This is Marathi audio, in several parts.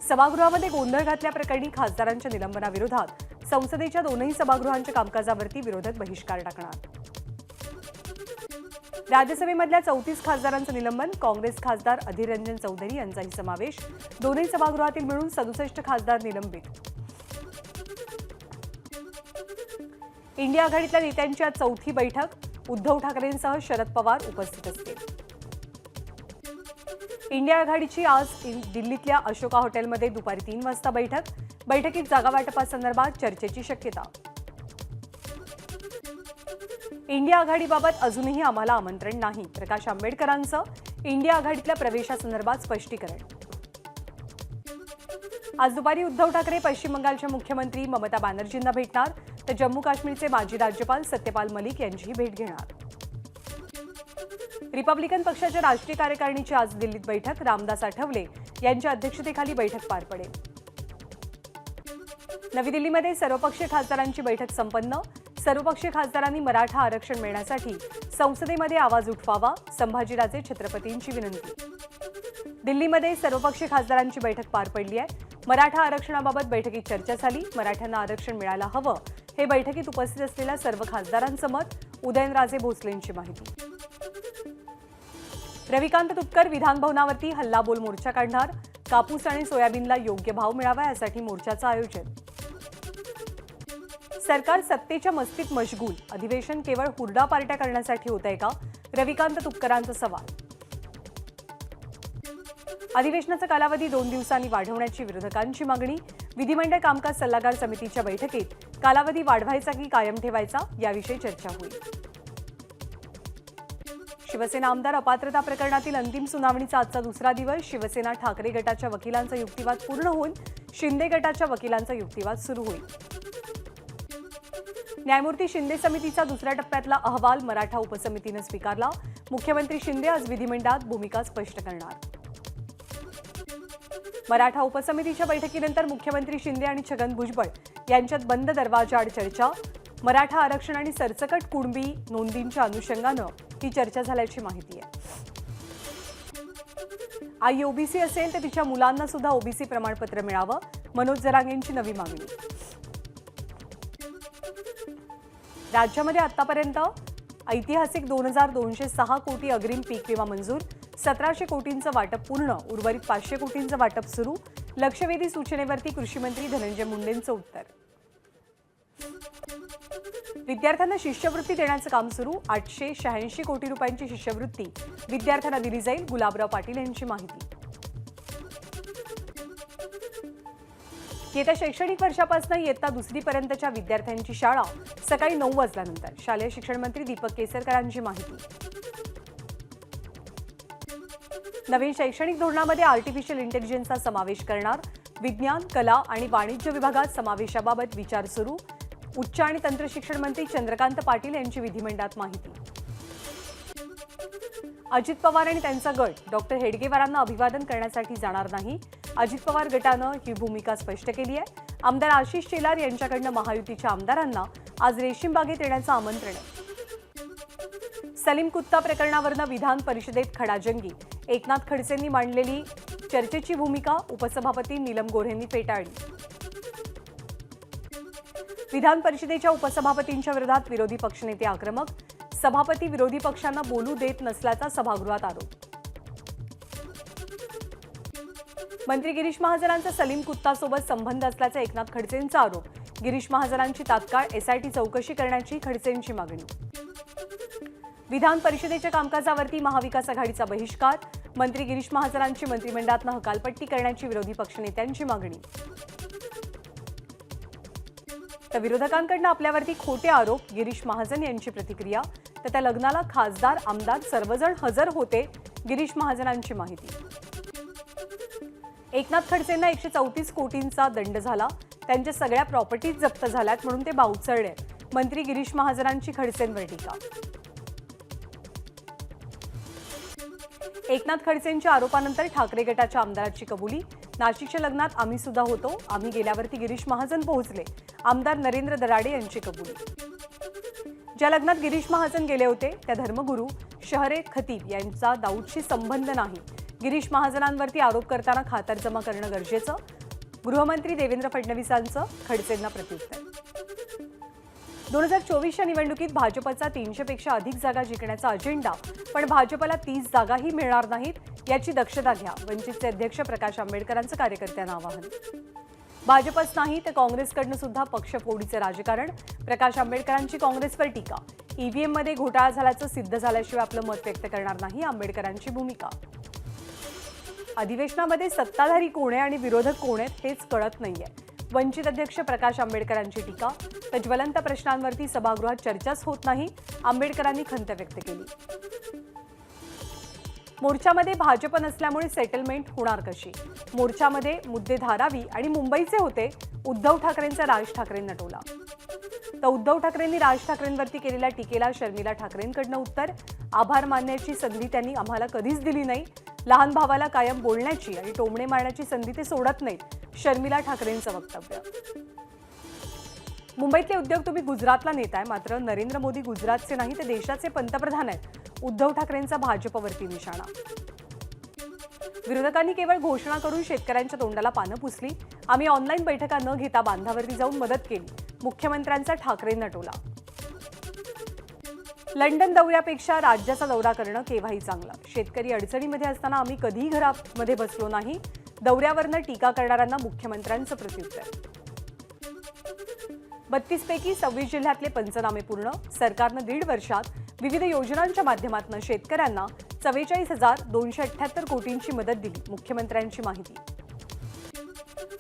सभागृहामध्ये गोंधळ घातल्याप्रकरणी खासदारांच्या निलंबनाविरोधात संसदेच्या दोनही सभागृहांच्या कामकाजावरती विरोधक बहिष्कार टाकणार। राज्यसभेमधल्या 34 खासदारांचं निलंबन, काँग्रेस खासदार अधीर रंजन चौधरी यांचाही समावेश। दोन्ही सभागृहातील मिळून 67 खासदार निलंबित। इंडिया आघाडीतल्या नेत्यांची आज चौथी बैठक, उद्धव ठाकरेंसह शरद पवार उपस्थित असतील। इंडिया आघाडीची आज दिल्लीतल्या अशोका हॉटेलमध्ये दुपारी 3 वाजता बैठकीत जागा वाटपासंदर्भात चर्चेची शक्यता। इंडिया आघाडीबाबत अजूनही आम्हाला आमंत्रण नाही, प्रकाश आंबेडकरांचं इंडिया आघाडीतल्या प्रवेशासंदर्भात स्पष्टीकरण। आज दुपारी उद्धव ठाकरे पश्चिम बंगालच्या मुख्यमंत्री ममता बॅनर्जींना भेटणार, तर जम्मू काश्मीरचे माजी राज्यपाल सत्यपाल मलिक यांचीही भेट घेणार। रिपब्लिकन पक्षाच्या राष्ट्रीय कार्यकारिणीची आज दिल्लीत बैठक, रामदास आठवले यांच्या अध्यक्षतेखाली बैठक पार पडेल। नवी दिल्लीमध्ये सर्वपक्षीय खासदारांची बैठक संपन्न, सर्वपक्षीय खासदारांनी मराठा आरक्षण मिळण्यासाठी संसदेमध्ये आवाज उठवावा, संभाजीराजे छत्रपतींची विनंती। दिल्लीमध्ये सर्वपक्षीय खासदारांची बैठक पार पडली आहे। मराठा आरक्षणाबाबत बैठकीत चर्चा झाली, मराठ्यांना आरक्षण मिळायला हवं हे बैठकीत उपस्थित असलेल्या सर्व खासदारांचं मत, उदयनराजे भोसलेंची माहिती। रविकांत तुपकर विधान भवनावरती हल्लाबोल मोर्चा काढणार, कापूस आणि सोयाबीनला योग्य भाव मिळावा यासाठी मोर्चाचं आयोजन। सरकार सत्तेच्या मस्तीत मशगूल, अधिवेशन केवळ हुरडा पार्ट्या करण्यासाठी होतंय का, रविकांत तुपकरांचा सवाल। अधिवेशनाचा कालावधी 2 दिवसांनी वाढवण्याची विरोधकांची मागणी, विधिमंडळ कामकाज सल्लागार समितीच्या बैठकीत कालावधी वाढवायचा की कायम ठेवायचा याविषयी चर्चा होईल। शिवसेना आमदार अपात्रता प्रकरणातील अंतिम सुनावणीचा आजचा दुसरा दिवस, शिवसेना ठाकरे गटाच्या वकिलांचा युक्तिवाद पूर्ण होऊन शिंदे गटाच्या वकिलांचा युक्तिवाद सुरू होईल। न्यायमूर्ती शिंदे समितीचा दुसऱ्या टप्प्यातला अहवाल मराठा उपसमितीने स्वीकारला, मुख्यमंत्री शिंदे आज विधिमंडळात भूमिका स्पष्ट करणार। मराठा उपसमितीच्या बैठकीनंतर मुख्यमंत्री शिंदे आणि छगन भुजबळ यांच्यात बंद दरवाजाआड चर्चा, मराठा आरक्षण आणि सरसकट कुणबी नोंदींच्या अनुषंगानं ही चर्चा झाल्याची माहिती आहे। आई ओबीसी असेल तर तिच्या मुलांना सुद्धा ओबीसी प्रमाणपत्र मिळावं, मनोज जरांगेंची नवी मागणी। राज्यामध्ये आतापर्यंत ऐतिहासिक 2206 कोटी अग्रिम पीक विमा मंजूर, 1700 कोटींचं वाटप पूर्ण, उर्वरित 500 कोटींचं वाटप सुरू, लक्षवेधी सूचनेवरती कृषीमंत्री धनंजय मुंडेंचं उत्तर। विद्यार्थ्यांना शिष्यवृत्ती देण्याचं काम सुरू, 886 कोटी रुपयांची शिष्यवृत्ती विद्यार्थ्यांना दिली जाईल, गुलाबराव पाटील यांची माहिती। येत्या शैक्षणिक वर्षापासून इयत्ता 2री पर्यंतच्या विद्यार्थ्यांची शाळा सकाळी 9 वाजल्यानंतर, शालेय शिक्षण मंत्री दीपक केसरकरांची माहिती। नवीन शैक्षणिक धोरणामध्ये आर्टिफिशियल इंटेलिजन्सचा समावेश करणार, विज्ञान, कला आणि वाणिज्य विभागात समावेशाबाबत विचार सुरू, उच्च आणि तंत्र शिक्षण मंत्री चंद्रकांत पाटील यांची विधिमंडळात माहिती। अजित पवार आणि त्यांचा गट डॉक्टर हेडगेवारांना अभिवादन करण्यासाठी जाणार नाही, अजित पवार गटानं ही भूमिका स्पष्ट केली आहे। आमदार आशिष शेलार यांच्याकडनं महायुतीच्या आमदारांना आज रेशीमबागेत येण्याचं आमंत्रण आहे। सलीम कुत्ता प्रकरणावरनं विधान परिषदेत खडाजंगी, एकनाथ खडसेंनी मांडलेली चर्चेची भूमिका उपसभापती नीलम गोऱ्हेंनी फेटाळली। विधान परिषदेच्या उपसभापतींच्या विरोधात विरोधी पक्षनेते आक्रमक, सभापती विरोधी पक्षांना बोलू देत नसल्याचा सभागृहात आरोप। मंत्री गिरीश महाजनांचा सलीम कुत्तासोबत संबंध असल्याचा एकनाथ खडसेंचा आरोप, गिरीश महाजनांची तात्काळ एसआयटी चौकशी करण्याची खडसेंची मागणी। विधान परिषदेच्या कामकाजावरती महाविकास आघाडीचा बहिष्कार, मंत्री गिरीश महाजनांची मंत्रिमंडळातनं हकालपट्टी करण्याची विरोधी पक्षनेत्यांची मागणी। तर विरोधकांकडून आपल्यावरती खोटे आरोप, गिरीश महाजन यांची प्रतिक्रिया, तर त्या लग्नाला खासदार आमदार सर्वजण हजर होते, गिरीश महाजनांची माहिती। एकनाथ खडसेंना 134 कोटींचा दंड झाला, त्यांच्या सगळ्या प्रॉपर्टीज जप्त झाल्यात म्हणून ते बावचळले, मंत्री गिरीश महाजनांची खडसेंवर टीका। एकनाथ खडसेंच्या आरोपानंतर ठाकरे गटाच्या आमदाराची कबुली, नाशिकच्या लग्नात आम्ही सुद्धा होतो, आम्ही गेल्यावरती गिरीश महाजन पोहोचले, आमदार नरेंद्र दराडे यांची कबुली। ज्या लग्नात गिरीश महाजन गेले होते त्या धर्मगुरू शहरे खतीब यांचा दाऊदशी संबंध नाही, गिरीश महाजनांवरती आरोप करताना खातर जमा करणं गरजेचं, गृहमंत्री देवेंद्र फडणवीसांचं खडसेंना प्रत्युत्तर. 2024च्या निवडणुकीत भाजपचा 300 पेक्षा अधिक जागा जिंकण्याचा अजेंडा, पण भाजपला 30 जागाही मिळणार नाहीत याची दक्षता घ्या, वंचितचे अध्यक्ष प्रकाश आंबेडकरांचं कार्यकर्त्यांना आवाहन. भाजपच नाही तर काँग्रेसकडनं सुद्धा पक्षफोडीचं राजकारण, प्रकाश आंबेडकरांची काँग्रेसवर टीका. ईव्हीएममध्ये घोटाळा झाल्याचं सिद्ध झाल्याशिवाय आपलं मत व्यक्त करणार नाही, आंबेडकरांची भूमिका. अधिवेशनामध्ये सत्ताधारी कोण आहे आणि विरोधक कोण आहेत हेच कळत नाहीये, वंचित अध्यक्ष प्रकाश आंबेडकरांची टीका. तर ज्वलंत प्रश्नांवरती सभागृहात चर्चाच होत नाही, आंबेडकरांनी खंत व्यक्त केली. मोर्चामध्ये भाजप नसल्यामुळे सेटलमेंट होणार कशी? मोर्चामध्ये मुद्दे धारावी आणि मुंबईचे होते, उद्धव ठाकरेंचा राज ठाकरेंना टोला. तर उद्धव ठाकरेंनी राज ठाकरेंवरती केलेल्या टीकेला शर्मिला ठाकरेंकडनं उत्तर. आभार मानण्याची संधी त्यांनी आम्हाला कधीच दिली नाही, लहान भावाला कायम बोलण्याची आणि टोमणे मारण्याची संधी ते सोडत नाहीत, शर्मिला ठाकरेंचं वक्तव्य. मुंबईतले उद्योग तुम्ही गुजरातला नेताय, मात्र नरेंद्र मोदी गुजरातचे नाही तर देशाचे पंतप्रधान आहेत, उद्धव ठाकरेंचा भाजपवरती निशाणा. विरोधकांनी केवळ घोषणा करून शेतकऱ्यांच्या तोंडाला पानं पुसली, आम्ही ऑनलाईन बैठका न घेता बांधावरती जाऊन मदत केली, मुख्यमंत्र्यांचा ठाकरेंना टोला. लंडन दौऱ्यापेक्षा राज्याचा दौरा करणं केव्हाही चांगलं, शेतकरी अडचणीमध्ये असताना आम्ही कधीही घरामध्ये बसलो नाही, दौऱ्यावरनं टीका करणाऱ्यांना मुख्यमंत्र्यांचं प्रत्युत्तर. 32 पैकी 26 जिल्ह्यातले पंचनामे पूर्ण, सरकारनं 1.5 वर्षात विविध योजनांच्या माध्यमातून शेतकऱ्यांना 44,278 कोटींची मदत दिली, मुख्यमंत्र्यांची माहिती.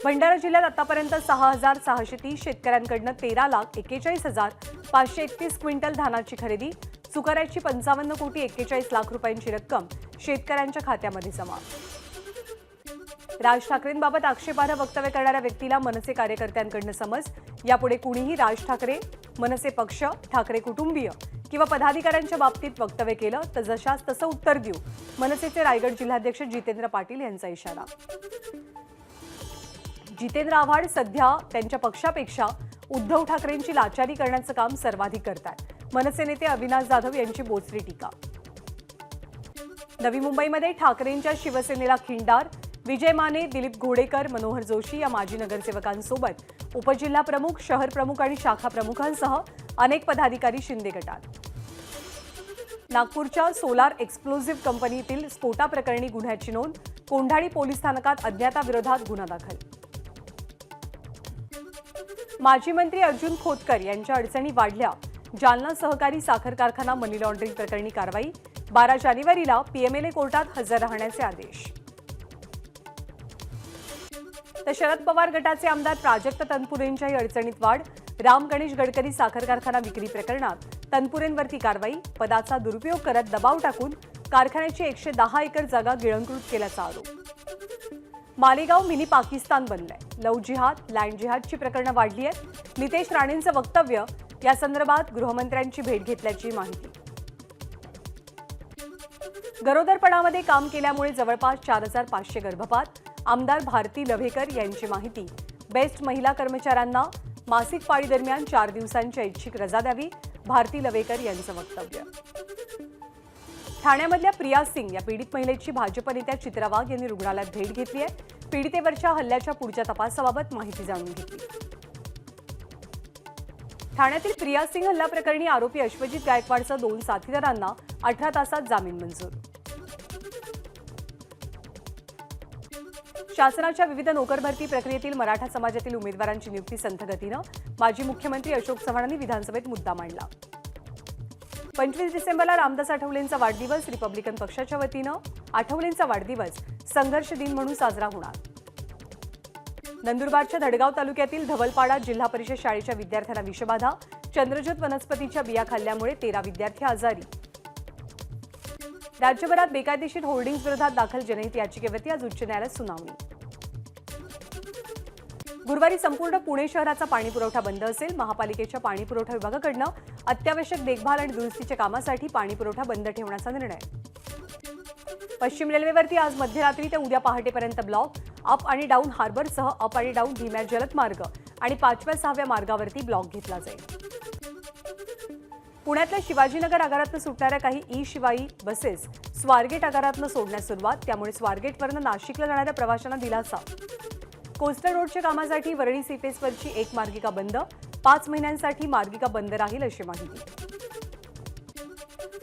भंडारा जिल्ह्यात आतापर्यंत 6,630 शेतकऱ्यांकडनं 13,41,531 क्विंटल धानाची खरेदी, चुकाऱ्याची 55,41,00,000 रुपयांची रक्कम शेतकऱ्यांच्या खात्यामध्ये जमा. राज ठाकरेंबाबत आक्षेपार्ह वक्तव्य करणाऱ्या व्यक्तीला मनसे कार्यकर्त्यांकडनं समज, यापुढे कुणीही राज ठाकरे, मनसे पक्ष, ठाकरे कुटुंबीय किंवा पदाधिकाऱ्यांच्या बाबतीत वक्तव्य केलं तर जशास तसं उत्तर देऊ, मनसेचे रायगड जिल्हाध्यक्ष जितेंद्र पाटील यांचा इशारा. जितेंद्र आव्हाड सध्या त्यांच्या पक्षापेक्षा उद्धव ठाकरेंची लाचारी करण्याचं काम सर्वाधिक करतात, मनसे नेते अविनाश जाधव यांची बोचरी टीका. नवी मुंबईमध्ये ठाकरेंच्या शिवसेनेला खिंडार, विजय माने, दिलीप घोडेकर, मनोहर जोशी या माजी नगरसेवकांसोबत उपजिल्हा प्रमुख, शहर प्रमुख आणि शाखा प्रमुखांसह अनेक पदाधिकारी शिंदे गटात. नागपूरच्या सोलार एक्सप्लोझिव्ह कंपनीतील स्फोटाप्रकरणी गुन्ह्याची नोंद, कोंढाळी पोलीस स्थानकात अज्ञाताविरोधात गुन्हा दाखल. माजी मंत्री अर्जुन खोतकर यांच्या अडचणी वाढल्या, जालना सहकारी साखर कारखाना मनी लॉन्ड्रिंग प्रकरणी कारवाई, 12 जानेवारीला पीएमएलए कोर्टात हजर राहण्याचे आदेश. तर शरद पवार गटाचे आमदार प्राजक्त तनपुरेंच्याही अडचणीत वाढ, राम गणेश गडकरी साखर कारखाना विक्री प्रकरणात तनपुरेंवरती कारवाई, पदाचा दुरुपयोग करत दबाव टाकून कारखान्याची 110 एकर जागा गिळंकृत केल्याचा आरोप. मालेगाव मिनी पाकिस्तान बनलंय, लव्ह जिहाद, लँड जिहादची प्रकरणं वाढली आहेत, नितेश राणेंचं वक्तव्य, या संदर्भात गृहमंत्र्यांची भेट घेतल्याची माहिती. गरोदरपणामध्ये काम केल्यामुळे जवळपास 4,500 गर्भपात, आमदार भारती लव्हेकर यांची माहिती. बेस्ट महिला कर्मचाऱ्यांना मासिक पाळी दरम्यान 4 दिवसांची ऐच्छिक रजा द्यावी, भारती लव्हेकर यांचं वक्तव्य. ठाण्यामधल्या प्रिया सिंग या पीडित महिलेची भाजप नेत्या चित्रा वाघ यांनी रुग्णालयात भेट घेतली आहे, पीडितेवरच्या हल्ल्याच्या पुढच्या तपासाबाबत माहिती जाणून घेतली. ठाण्यातील प्रिया सिंग हल्ला प्रकरणी आरोपी अश्वजित गायकवाडसह 2 साथीदारांना 18 तासात जामीन मंजूर. शासनाच्या विविध नोकर भरती प्रक्रियेतील मराठा समाजातील उमेदवारांची नियुक्ती संथ गतीनं, माजी मुख्यमंत्री अशोक चव्हाणांनी विधानसभेत मुद्दा मांडला. 25 डिसेंबरला रामदास आठवलेंचा वाढदिवस, रिपब्लिकन पक्षाच्या वतीनं आठवलेंचा वाढदिवस संघर्ष दिन म्हणून साजरा होणार. नंदुरबारच्या धडगाव तालुक्यातील धवलपाडा जिल्हा परिषद शाळेच्या विद्यार्थ्यांना विषबाधा, चंद्रज्योत वनस्पतीच्या बिया खाल्ल्यामुळे 13 विद्यार्थी आजारी. राज्यभरात बेकायदेशीर होर्डिंग्ज विरोधात दाखल जनहित याचिकेवरती आज उच्च न्यायालयात सुनावणी. गुरुवारी संपूर्ण पुणे शहराचा पाणीपुरवठा बंद असेल, महापालिकेच्या पाणीपुरवठा विभागाकडून अत्यावश्यक देखभाल आणि दुरुस्तीच्या कामासाठी पाणीपुरवठा बंद ठेवण्याचा निर्णय. पश्चिम रेल्वेवरती आज मध्यरात्री ते उद्या पहाटेपर्यंत ब्लॉक, अप आणि डाऊन हार्बरसह अप आणि डाऊन धीम्या जलद मार्ग आणि 5व्या-6व्या मार्गावरती ब्लॉक घेतला जाईल. पुण्यातल्या शिवाजीनगर आगारातून सुटणाऱ्या काही ई शिवाई बसेस स्वारगेट आगारातनं सोडण्यास सुरुवात, त्यामुळे स्वारगेटवरनं नाशिकला जाणाऱ्या प्रवाशांना दिलासा. कोस्टल रोडच्या कामासाठी वरळी सीफेसवरची एक मार्गिका बंद, 5 महिन्यांसाठी मार्गिका बंद राहील अशी माहिती.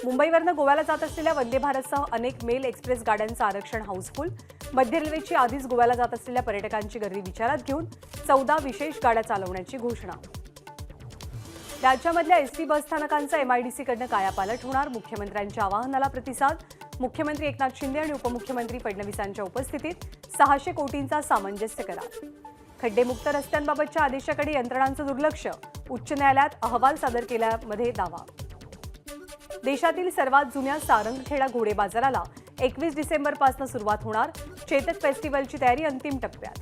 मुंबईवरनं गोव्याला जात असलेल्या वंदे भारतसह अनेक मेल एक्सप्रेस गाड्यांचं आरक्षण हाऊसफुल. मध्य रेल्वेची आधीच गोव्याला जात असलेल्या पर्यटकांची गर्दी विचारात घेऊन 14 विशेष गाड्या चालवण्याची घोषणा. राज्यामधल्या एसटी बसस्थानकांचा एमआयडीसीकडनं कायापालट होणार, मुख्यमंत्र्यांच्या आवाहनाला प्रतिसाद. मुख्यमंत्री एकनाथ शिंदे आणि उपमुख्यमंत्री फडणवीसांच्या उपस्थितीत 600 कोटींचा सामंजस्य करार. खड्डेमुक्त रस्त्यांबाबतच्या आदेशाकडे यंत्रणांचं दुर्लक्ष, उच्च न्यायालयात अहवाल सादर केल्यामध्ये दावा. देशातील सर्वात जुन्या सारंगखेडा घोडे बाजाराला 21 डिसेंबरपासून सुरुवात होणार, चेतक फेस्टिव्हलची तयारी अंतिम टप्प्यात.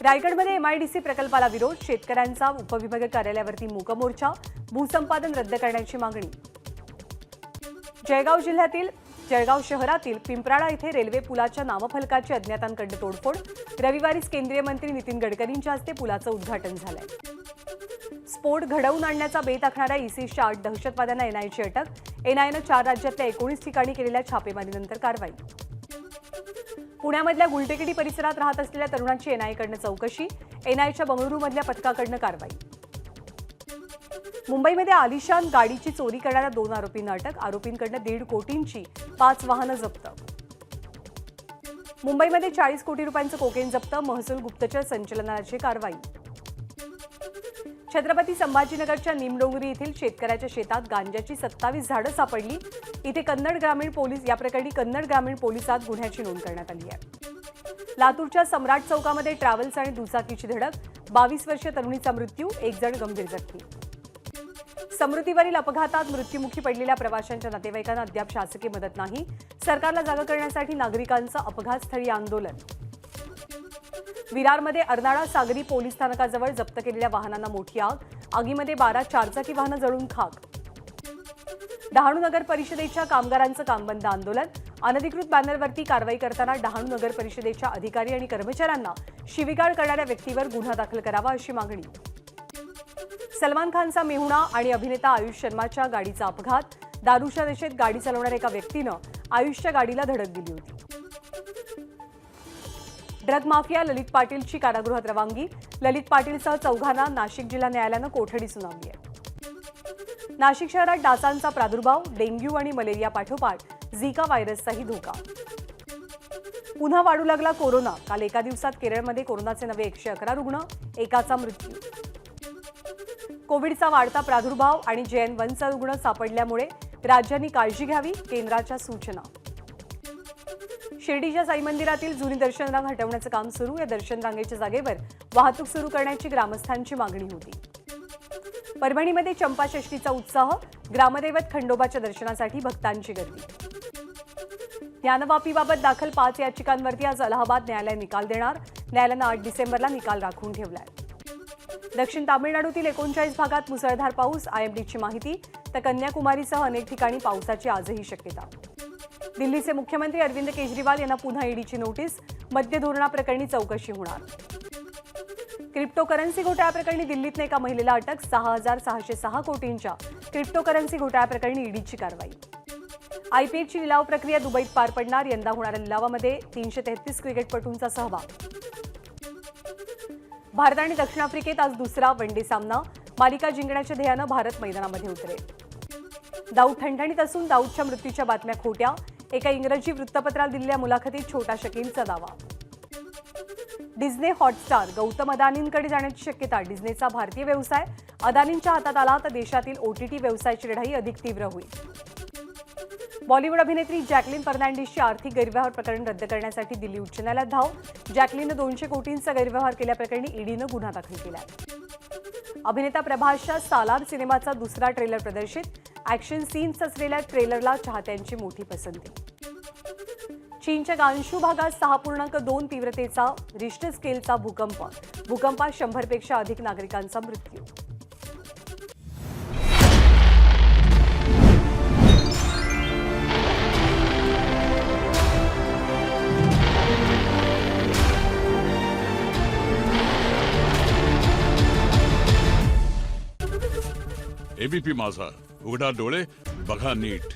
रायगडमध्ये एमआयडीसी प्रकल्पाला विरोध, शेतकऱ्यांचा उपविभागीय कार्यालयावरती मूक मोर्चा, भूसंपादन रद्द करण्याची मागणी. जळगाव शहरातील पिंपराळा येथे रेल्वे पुलाच्या नामफलकाची अज्ञातांकडून तोडफोड, रविवारीच केंद्रीय मंत्री नितीन गडकरींच्या हस्ते पुलाचं उद्घाटन झालंय. स्फोट घडवून आणण्याचा बेत आखणाऱ्या इसिसच्या 8 दहशतवाद्यांना एनआयची अटक, एनआयनं 4 राज्यातल्या 19 ठिकाणी केलेल्या छापेमारीनंतर कारवाई. पुण्यामधल्या गुलटेकडी परिसरात राहत असलेल्या तरुणाची एनआयकडनं चौकशी, एनआयच्या बंगळुरूमधल्या पथकाकडनं कारवाई. मुंबईमध्ये आलिशान गाडीची चोरी करणाऱ्या 2 आरोपींना अटक, आरोपींकडनं 1.5 कोटींची 5 वाहनं जप्त. मुंबईमध्ये 40 कोटी रुपयांचं कोकेन जप्त, महसूल गुप्तचर संचालनालयाची कारवाई. छत्रपती संभाजीनगरच्या निमडोंगरी येथील शेतकऱ्याच्या शेतात गांजाची 27 झाडं सापडली. इथे याप्रकरणी कन्नड ग्रामीण पोलिसात गुन्ह्याची नोंद करण्यात आली आहे. लातूरच्या सम्राट चौकामध्ये ट्रॅव्हल्स आणि दुचाकीची धडक, 22 वर्षीय तरुणीचा मृत्यू, 1 जण गंभीर जखमी. समृद्धीवरील अपघातात मृत्युमुखी पडलेल्या प्रवाशांच्या नातेवाईकांना अद्याप शासकीय मदत नाही, सरकारला जागा करण्यासाठी नागरिकांचं अपघातस्थळी आंदोलन. विरारमध्ये अर्नाळा सागरी पोलीस स्थानकाजवळ जप्त केलेल्या वाहनांना मोठी आग, आगीमध्ये 12 चारचाकी वाहनं जळून खाक. डहाणू नगर परिषदेच्या कामगारांचं कामबंद आंदोलन, अनधिकृत बॅनरवरती कारवाई करताना डहाणू नगर परिषदेच्या अधिकारी आणि कर्मचाऱ्यांना शिवीगाळ करणाऱ्या व्यक्तीवर गुन्हा दाखल करावा अशी मागणी. सलमान खानचा मेहुणा आणि अभिनेता आयुष शर्माच्या गाडीचा अपघात, दारूच्या नशेत गाडी चालवणाऱ्या एका व्यक्तीनं आयुषच्या गाडीला धडक दिली होती. ड्रग माफिया ललित पाटीलची कारागृहात रवानगी, ललित पाटीलसह 4 नाशिक जिल्हा न्यायालयानं कोठडी सुनावली आहे. नाशिक शहरात डासांचा प्रादुर्भाव, डेंग्यू आणि मलेरिया पाठोपाठ झिका व्हायरसचाही धोका. पुन्हा वाढू लागला कोरोना, काल एका दिवसात केरळमध्ये कोरोनाचे नवे 111 रुग्ण, एकाचा मृत्यू. कोविडचा वाढता प्रादुर्भाव आणि JN1चा रुग्ण सापडल्यामुळे राज्यांनी काळजी घ्यावी, केंद्राच्या सूचना. शिर्डीच्या साई मंदिरातील जुनी दर्शन रांग हटवण्याचं काम सुरू, या दर्शन रांगेच्या जागेवर वाहतूक सुरू करण्याची ग्रामस्थांची मागणी होती. परभणीमध्ये चंपाषष्ठीचा उत्साह, ग्रामदैवत खंडोबाच्या दर्शनासाठी भक्तांची गर्दी. ज्ञानवापीबाबत दाखल 5 याचिकांवरती आज अलाहाबाद न्यायालय निकाल देणार, न्यायालयानं 8 डिसेंबरला निकाल राखून ठेवलाय. दक्षिण तामिळनाडूतील 39 भागात मुसळधार पाऊस, IMDची माहिती, तर कन्याकुमारीसह अनेक ठिकाणी पावसाची आजही शक्यता. दिल्लीचे मुख्यमंत्री अरविंद केजरीवाल यांना पुन्हा ईडीची नोटीस, मद्य धोरणाप्रकरणी चौकशी होणार. क्रिप्टोकरन्सी घोटाळ्याप्रकरणी दिल्लीतल्या एका महिलेला अटक, 6,606 कोटींच्या क्रिप्टोकरन्सी घोटाळ्याप्रकरणी ईडीची कारवाई. IPLची लिलाव प्रक्रिया दुबईत पार पडणार, यंदा होणाऱ्या लिलावामध्ये 333 क्रिकेटपटूंचा सहभाग. भारत आणि दक्षिण आफ्रिकेत आज दुसरा वनडे सामना, मालिका जिंकण्याच्या ध्येयानं भारत मैदानामध्ये उतरेल. दाऊद ठणठणीत असून दाऊदच्या मृत्यूच्या बातम्या खोट्या, एका इंग्रजी वृत्तपत्राला दिलेल्या मुलाखतीत छोटा शकीलचा दावा. डिझने हॉटस्टार गौतम अदानींकडे जाण्याची शक्यता, डिझनेचा भारतीय व्यवसाय अदानींच्या हातात आला तर देशातील OTT व्यवसायाची लढाई अधिक तीव्र होईल. बॉलिवूड अभिनेत्री जॅकलिन फर्नांडिसची आर्थिक गैरव्यवहार प्रकरण रद्द करण्यासाठी दिल्ली उच्च न्यायालयात धाव, जॅकलिननं 200 कोटींचा गैरव्यवहार केल्याप्रकरणी ईडीनं गुन्हा दाखल केलाय. अभिनेता प्रभासच्या सालार सिनेमाचा दुसरा ट्रेलर प्रदर्शित, ॲक्शन सीन्स असलेल्या ट्रेलरला चाहत्यांची मोठी पसंती. चीनच्या गांशू भागात 6.2 तीव्रतेचा रिश्टर स्केलचा भूकंप, भूकंपात 100पेक्षा अधिक नागरिकांचा मृत्यू. ABP माझा, उघडा डोळे बघा नीट.